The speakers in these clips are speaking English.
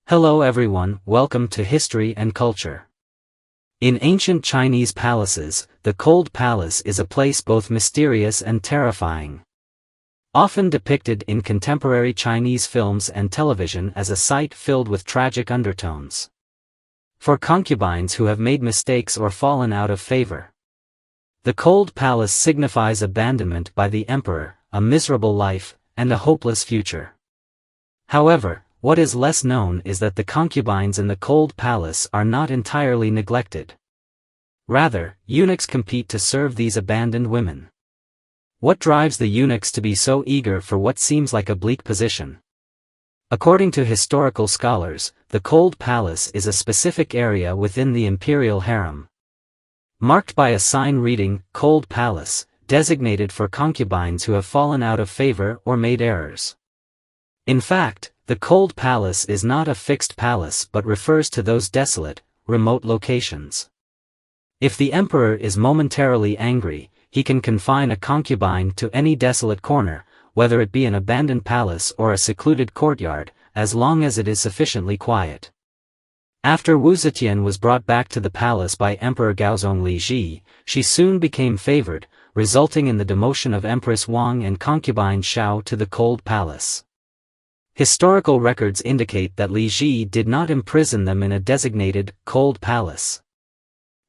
Hello everyone, welcome to History and Culture. In ancient Chinese palaces, the cold palace is a place both mysterious and terrifying. Often depicted in contemporary Chinese films and television as a sight filled with tragic undertones. For concubines who have made mistakes or fallen out of favor, the cold palace signifies abandonment by the emperor, a miserable life, and a hopeless future. However, what is less known is that the concubines in the cold palace are not entirely neglected. Rather, eunuchs compete to serve these abandoned women. What drives the eunuchs to be so eager for what seems like a bleak position? According to historical scholars, the cold palace is a specific area within the Imperial Harem, marked by a sign reading, Cold Palace, designated for concubines who have fallen out of favor or made errors. In fact, the cold palace is not a fixed palace but refers to those desolate, remote locations. If the emperor is momentarily angry, he can confine a concubine to any desolate corner, whether it be an abandoned palace or a secluded courtyard, as long as it is sufficiently quiet. After Wu Zetian was brought back to the palace by Emperor Gaozong Liji, she soon became favored, resulting in the demotion of Empress Wang and concubine Xiao to the cold palace. Historical records indicate that Li Ji did not imprison them in a designated, cold palace,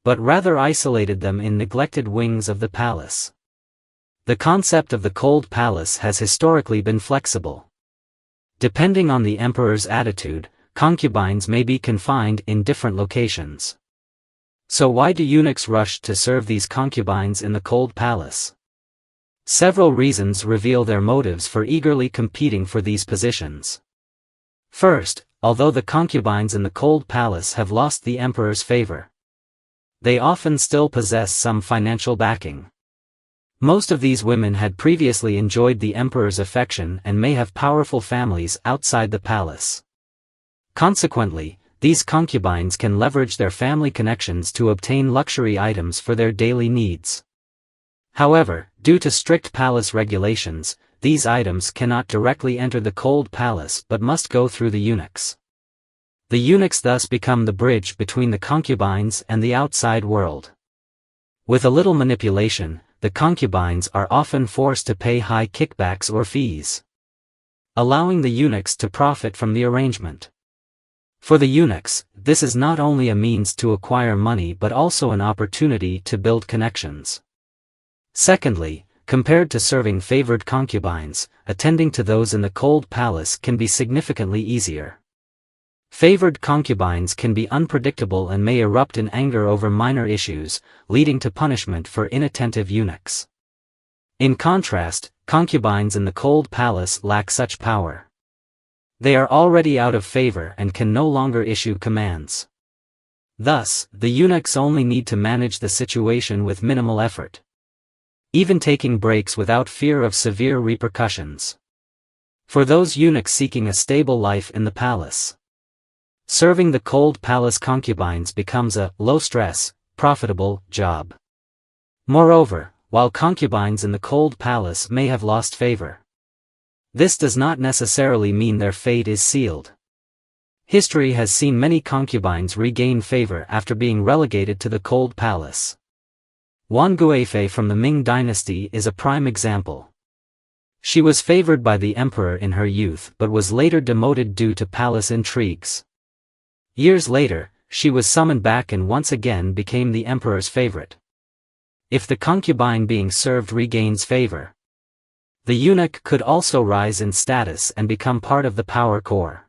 but rather isolated them in neglected wings of the palace. The concept of the cold palace has historically been flexible. Depending on the emperor's attitude, concubines may be confined in different locations. So why do eunuchs rush to serve these concubines in the cold palace? Several reasons reveal their motives for eagerly competing for these positions. First, although the concubines in the cold palace have lost the emperor's favor, they often still possess some financial backing. Most of these women had previously enjoyed the emperor's affection and may have powerful families outside the palace. Consequently, these concubines can leverage their family connections to obtain luxury items for their daily needs. However, due to strict palace regulations, these items cannot directly enter the cold palace but must go through the eunuchs. The eunuchs thus become the bridge between the concubines and the outside world. With a little manipulation, the concubines are often forced to pay high kickbacks or fees, allowing the eunuchs to profit from the arrangement. For the eunuchs, this is not only a means to acquire money but also an opportunity to build connections. Secondly, compared to serving favored concubines, attending to those in the cold palace can be significantly easier. Favored concubines can be unpredictable and may erupt in anger over minor issues, leading to punishment for inattentive eunuchs. In contrast, concubines in the cold palace lack such power. They are already out of favor and can no longer issue commands. Thus, the eunuchs only need to manage the situation with minimal effort, even taking breaks without fear of severe repercussions. For those eunuchs seeking a stable life in the palace, serving the cold palace concubines becomes a low-stress, profitable job. Moreover, while concubines in the cold palace may have lost favor, this does not necessarily mean their fate is sealed. History has seen many concubines regain favor after being relegated to the cold palace. Wan Guifei from the Ming dynasty is a prime example. She was favored by the emperor in her youth but was later demoted due to palace intrigues. Years later, she was summoned back and once again became the emperor's favorite. If the concubine being served regains favor, the eunuch could also rise in status and become part of the power core.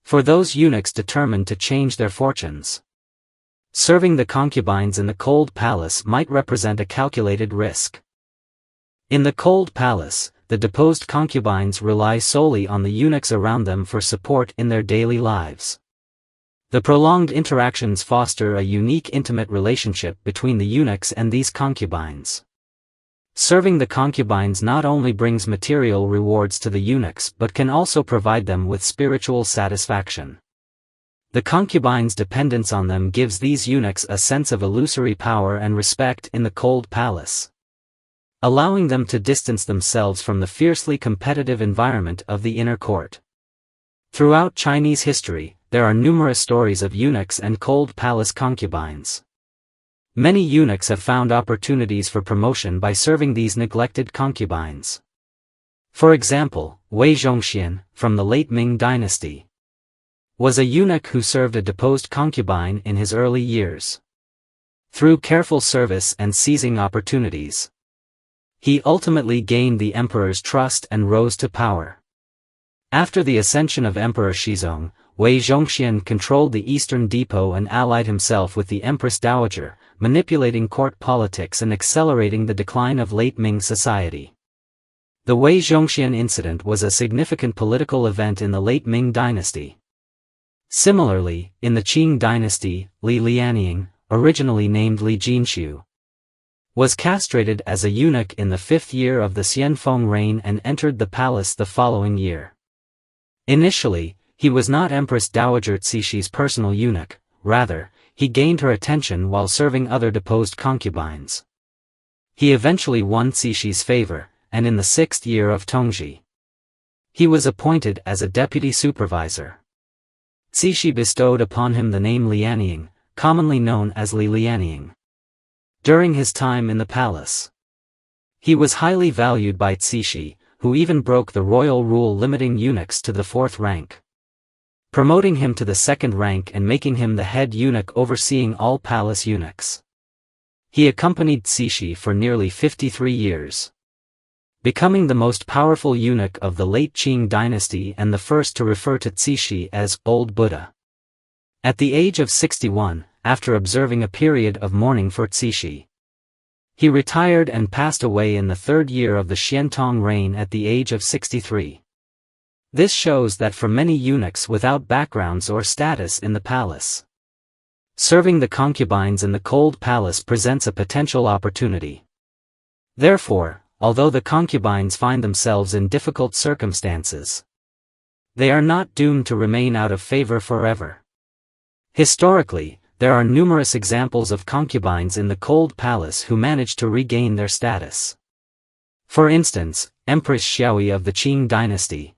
For those eunuchs determined to change their fortunes, serving the concubines in the cold palace might represent a calculated risk. In the cold palace, the deposed concubines rely solely on the eunuchs around them for support in their daily lives. The prolonged interactions foster a unique intimate relationship between the eunuchs and these concubines. Serving the concubines not only brings material rewards to the eunuchs but can also provide them with spiritual satisfaction. The concubines' dependence on them gives these eunuchs a sense of illusory power and respect in the cold palace, allowing them to distance themselves from the fiercely competitive environment of the inner court. Throughout Chinese history, there are numerous stories of eunuchs and cold palace concubines. Many eunuchs have found opportunities for promotion by serving these neglected concubines. For example, Wei Zhongxian, from the late Ming dynasty, was a eunuch who served a deposed concubine in his early years. Through careful service and seizing opportunities, he ultimately gained the emperor's trust and rose to power. After the ascension of Emperor Shizong, Wei Zhongxian controlled the eastern depot and allied himself with the Empress Dowager, manipulating court politics and accelerating the decline of late Ming society. The Wei Zhongxian incident was a significant political event in the late Ming dynasty. Similarly, in the Qing dynasty, Li Lianying, originally named Li Jinxiu, was castrated as a eunuch in the 5th year of the Xianfeng reign and entered the palace the following year. Initially, he was not Empress Dowager Cixi's personal eunuch, rather, he gained her attention while serving other deposed concubines. He eventually won Cixi's favor, and in the 6th year of Tongzhi, he was appointed as a deputy supervisor. Cixi bestowed upon him the name Lianying, commonly known as Li Lianying. During his time in the palace, he was highly valued by Cixi, who even broke the royal rule limiting eunuchs to the 4th rank, promoting him to the 2nd rank and making him the head eunuch overseeing all palace eunuchs. He accompanied Cixi for nearly 53 years, becoming the most powerful eunuch of the late Qing dynasty and the first to refer to Cixi as Old Buddha. At the age of 61, after observing a period of mourning for Cixi, he retired and passed away in the 3rd year of the Qianlong reign at the age of 63. This shows that for many eunuchs without backgrounds or status in the palace, serving the concubines in the cold palace presents a potential opportunity. Therefore, although the concubines find themselves in difficult circumstances, they are not doomed to remain out of favor forever. Historically, there are numerous examples of concubines in the cold palace who managed to regain their status. For instance, Empress Xiaoyi of the Qing dynasty,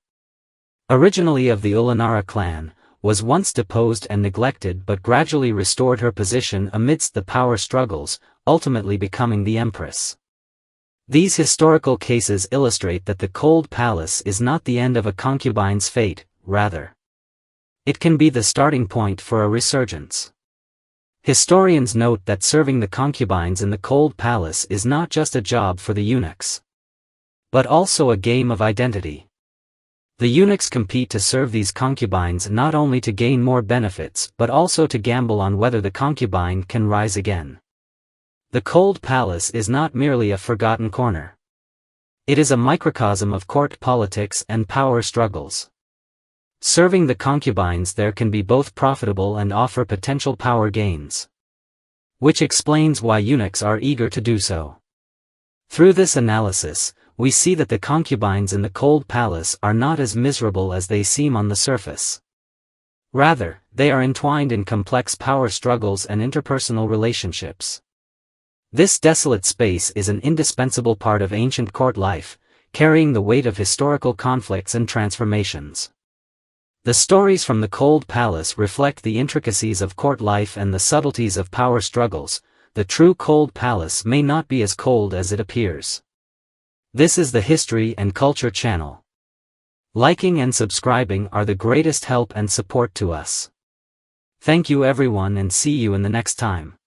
originally of the Ulanara clan, was once deposed and neglected but gradually restored her position amidst the power struggles, ultimately becoming the empress. These historical cases illustrate that the cold palace is not the end of a concubine's fate, rather, it can be the starting point for a resurgence. Historians note that serving the concubines in the cold palace is not just a job for the eunuchs, but also a game of identity. The eunuchs compete to serve these concubines not only to gain more benefits but also to gamble on whether the concubine can rise again. The cold palace is not merely a forgotten corner. It is a microcosm of court politics and power struggles. Serving the concubines there can be both profitable and offer potential power gains, which explains why eunuchs are eager to do so. Through this analysis, we see that the concubines in the cold palace are not as miserable as they seem on the surface. Rather, they are entwined in complex power struggles and interpersonal relationships. This desolate space is an indispensable part of ancient court life, carrying the weight of historical conflicts and transformations. The stories from the cold palace reflect the intricacies of court life and the subtleties of power struggles. The true cold palace may not be as cold as it appears. This is the History and Culture channel. Liking and subscribing are the greatest help and support to us. Thank you everyone and see you in the next time.